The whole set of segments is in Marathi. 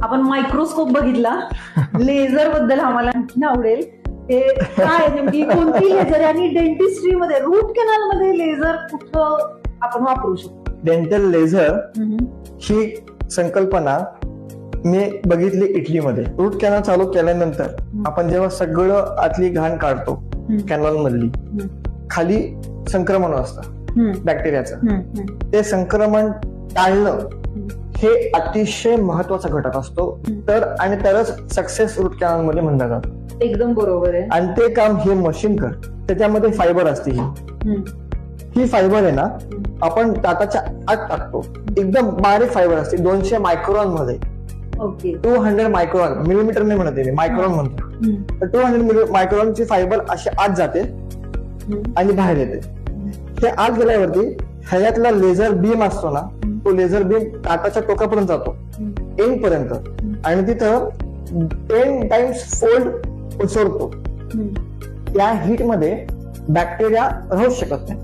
आपण मायक्रोस्कोप बघितला, लेझर बद्दल आम्हाला आणखी आवडेल. ते काय नेमकी कोणती लेझर आणि डेंटिस्ट्री मध्ये रूट कॅनल मध्ये लेझर कुठं आपण वापरू शकतो? डेंटल लेझर ही संकल्पना मी बघितली इटलीमध्ये. रूट कॅनल चालू केल्यानंतर आपण जेव्हा सगळं आतली घाण काढतो कॅनल मधली, खाली संक्रमण असतं बॅक्टेरियाचं, ते संक्रमण टाळणं हे अतिशय महत्वाचा घटक असतो. आणि तरच सक्सेस रूट कॅनल मध्ये म्हणलं जातं. एकदम बरोबर आहे. आणि ते काम हे मशीन कर. त्याच्यामध्ये फायबर असते. ही फायबर आहे ना, आपण दाताच्या आत टाकतो. एकदम बारीक फायबर असते, 200 मायक्रॉन मध्ये. 200 मायक्रॉन, मिलीमीटर नाही म्हणते मी, मायक्रॉन म्हणतो. 200 मायक्रॉनची फायबर अशी आत जाते आणि बाहेर येते. हे आत गेल्यावरती ह्याच्यातला लेझर बीम असतो ना, तो लेझर बीम दाताच्या टोकापर्यंत जातो, एंड पर्यंत, आणि तिथं 10 टाइम्स फोल्ड उसळतो. त्या हीट मध्ये बॅक्टेरिया राहू शकत नाही.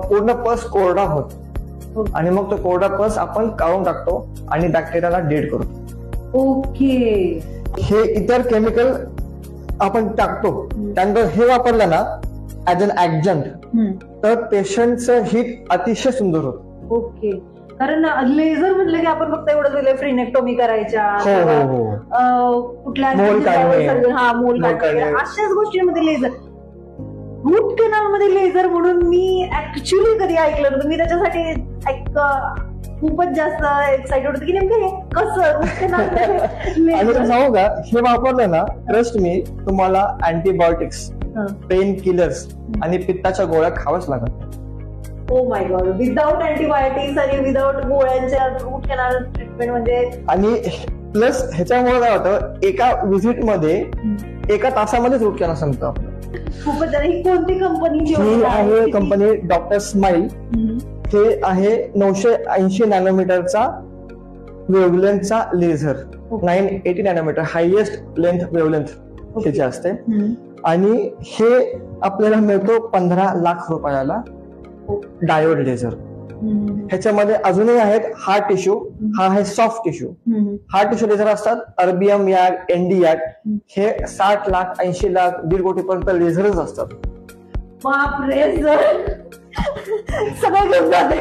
पूर्ण पस कोरडा होत आणि मग तो कोरडा पस आपण काढून टाकतो आणि बॅक्टेरियाला डेड करतो. ओके. हे इतर केमिकल आपण टाकतो, त्यानंतर हे वापरलं ना ऍज अन ऍडजंट, तर पेशंटचं हीट अतिशय सुंदर होत. ओके. कारण लेझर म्हटलं की आपण फक्त एवढं दिलं फ्रीनेक्टोमी करायच्या, कुठल्या मोल काढणे, अशाच गोष्टींमध्ये लेझर. रूट कॅनल मध्ये लेझर म्हणून मी ऍक्च्युली कधी ऐकलं नव्हतं. मी त्याच्यासाठी खूपच जास्त एक्साइटेड होते की नेमकं हे कसं रूट कॅनल. आणि सांगू का, हे वापरलं ना, ट्रस्ट मी, तुम्हाला अँटीबायोटिक्स, पेन किलर्स आणि पित्ताच्या गोळ्या खाव्याच लागत. Oh my God. Without antibiotics आणि विदाउट गोळ्यांच्या रूट कॅनल ट्रीटमेंट म्हणजे. आणि प्लस ह्याच्यामुळे काय होतं, एका व्हिजिट मध्ये 1 तासामध्येच रूट कॅनल संपतं आपलं. खूपच. ही कोणती कंपनी? ही आहे कंपनी डॉक्टर स्माइल. हे आहे 980 नॅनोमीटरचा वेव्हलेंथचा laser. 980 nanometre highest length wavelength त्याची असते. आणि हे आपल्याला मिळतो 15 लाख रुपयाला डायोड लेझर. ह्याच्यामध्ये अजूनही आहेत हार्ड टिश्यू, हा आहे soft tissue. Hard tissue laser असतात, अर्बियम याग, एनडी याग. हे 60 लाख 80 लाख 1.5 कोटी पर्यंत लेझरच असतात. बापरे. सगळं घेऊन जाते.